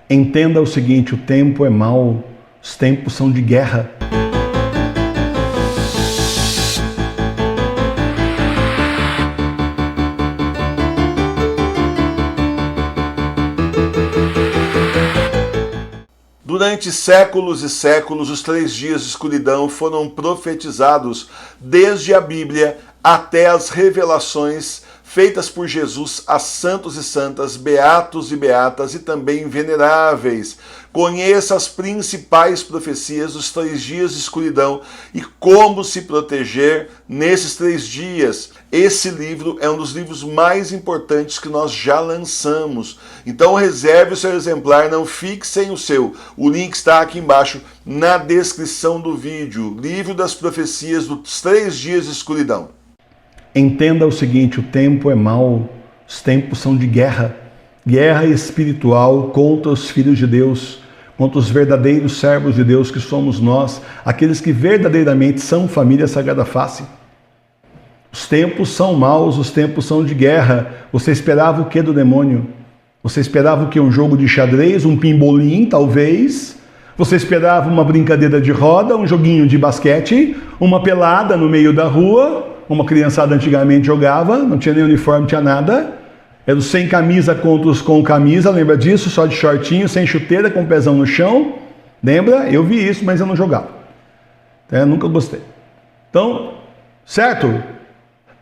Entenda o seguinte, o tempo é mau, os tempos são de guerra. Durante séculos e séculos, os 3 dias de escuridão foram profetizados desde a Bíblia até as revelações feitas por Jesus a santos e santas, beatos e beatas e também veneráveis. Conheça as principais profecias dos 3 dias de escuridão e como se proteger nesses 3 dias. Esse livro é um dos livros mais importantes que nós já lançamos. Então reserve o seu exemplar, não fique sem o seu. O link está aqui embaixo na descrição do vídeo. Livro das profecias dos 3 dias de escuridão. Entenda o seguinte, o tempo é mau, os tempos são de guerra. Guerra espiritual contra os filhos de Deus, contra os verdadeiros servos de Deus que somos nós, aqueles que verdadeiramente são família Sagrada Face. Os tempos são maus, os tempos são de guerra. Você esperava o que do demônio? Você esperava o que? Um jogo de xadrez, um pimbolim, talvez? Você esperava uma brincadeira de roda, um joguinho de basquete, uma pelada no meio da rua? Uma criançada antigamente jogava, não tinha nem uniforme, não tinha nada. Era os sem camisa contra os com camisa, lembra disso? Só de shortinho, sem chuteira, com o pezão no chão. Lembra? Eu vi isso, mas eu não jogava. Nunca gostei. Então, certo?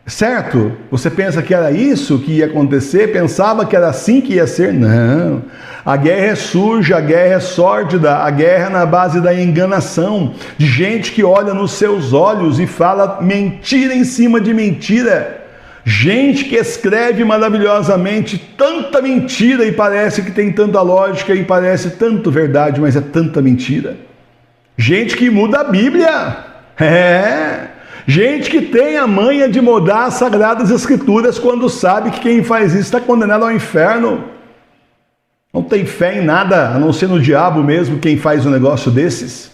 Certo? Você pensa que era isso que ia acontecer? Pensava que era assim que ia ser? Não. A guerra é suja, a guerra é sórdida, a guerra é na base da enganação, de gente que olha nos seus olhos e fala mentira em cima de mentira. Gente que escreve maravilhosamente tanta mentira e parece que tem tanta lógica e parece tanto verdade, mas é tanta mentira. Gente que muda a Bíblia. Gente que tem a manha de mudar as Sagradas Escrituras quando sabe que quem faz isso está condenado ao inferno. Não tem fé em nada, a não ser no diabo mesmo, quem faz um negócio desses.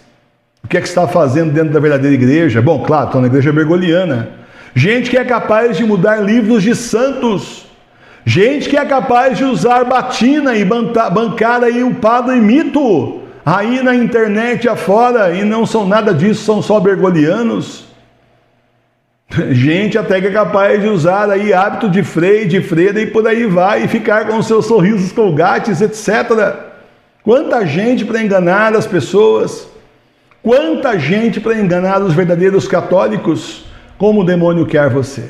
O que é que está fazendo dentro da verdadeira igreja? Bom, claro, está na igreja bergoliana. Gente que é capaz de mudar livros de santos. Gente que é capaz de usar batina e bancar aí o padre mito. Aí na internet afora, e não são nada disso, são só bergolianos. Gente até que é capaz de usar aí hábito de freio, de freira e por aí vai, e ficar com seus sorrisos colgates, etc. Quanta gente para enganar as pessoas, quanta gente para enganar os verdadeiros católicos, como o demônio quer você.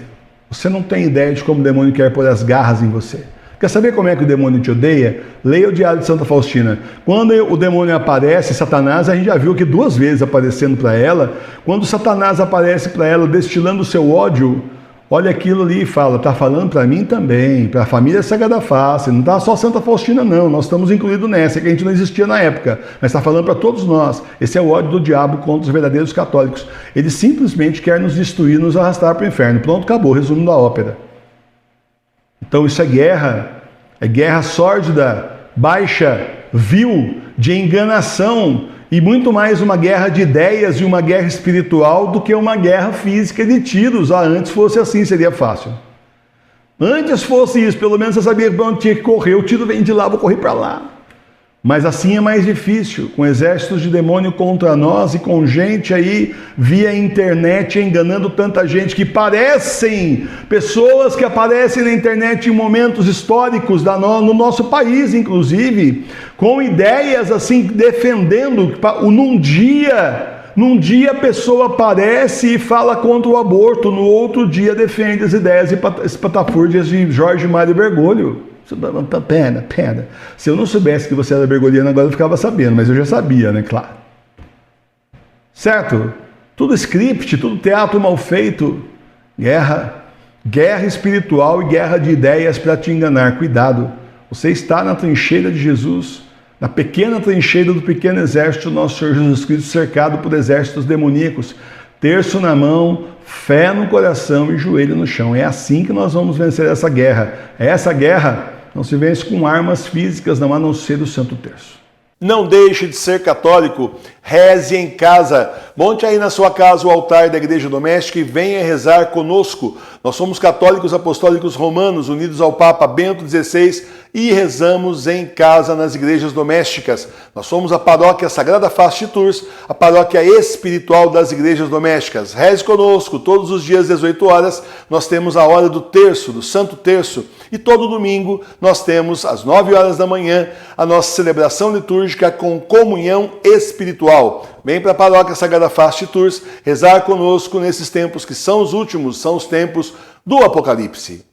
Você não tem ideia de como o demônio quer pôr as garras em você. Quer saber como é que o demônio te odeia? Leia o Diário de Santa Faustina. Quando o demônio aparece, Satanás, a gente já viu que 2 vezes aparecendo para ela. Quando Satanás aparece para ela destilando o seu ódio, olha aquilo ali e fala, está falando para mim também, para a família Sagrada Face, não está só Santa Faustina não, nós estamos incluídos nessa, que a gente não existia na época, mas está falando para todos nós. Esse é o ódio do diabo contra os verdadeiros católicos. Ele simplesmente quer nos destruir, nos arrastar para o inferno. Pronto, acabou, resumo da ópera. Então isso é guerra sórdida, baixa, vil, de enganação e muito mais uma guerra de ideias e uma guerra espiritual do que uma guerra física de tiros. Antes fosse assim, seria fácil. Antes fosse isso, pelo menos você sabia para onde tinha que correr, o tiro vem de lá, vou correr para lá. Mas assim é mais difícil, com exércitos de demônio contra nós e com gente aí via internet enganando tanta gente que parecem pessoas que aparecem na internet em momentos históricos no nosso país, inclusive, com ideias assim defendendo, num dia a pessoa aparece e fala contra o aborto, no outro dia defende as ideias espatafúrdias de Jorge Mário Bergoglio. Pera. Se eu não soubesse que você era bergoliano, agora eu ficava sabendo, mas eu já sabia, né? Claro. Certo? Tudo script, tudo teatro mal feito. Guerra espiritual e guerra de ideias para te enganar. Cuidado. Você está na trincheira de Jesus, na pequena trincheira do pequeno exército do nosso Senhor Jesus Cristo, cercado por exércitos demoníacos. Terço na mão, fé no coração e joelho no chão. É assim que nós vamos vencer essa guerra. Essa guerra não se vence com armas físicas, não, a não ser o Santo Terço. Não deixe de ser católico, reze em casa. Monte aí na sua casa o altar da igreja doméstica e venha rezar conosco. Nós somos católicos apostólicos romanos, unidos ao Papa Bento XVI e rezamos em casa nas igrejas domésticas. Nós somos a paróquia Sagrada Face de Tours, a paróquia espiritual das igrejas domésticas. Reze conosco, todos os dias, 18 horas, nós temos a hora do terço, do Santo Terço. E todo domingo nós temos, às 9 horas da manhã, a nossa celebração litúrgica com comunhão espiritual. Vem para a paróquia Sagrada Face de Tours rezar conosco nesses tempos que são os últimos, são os tempos do Apocalipse.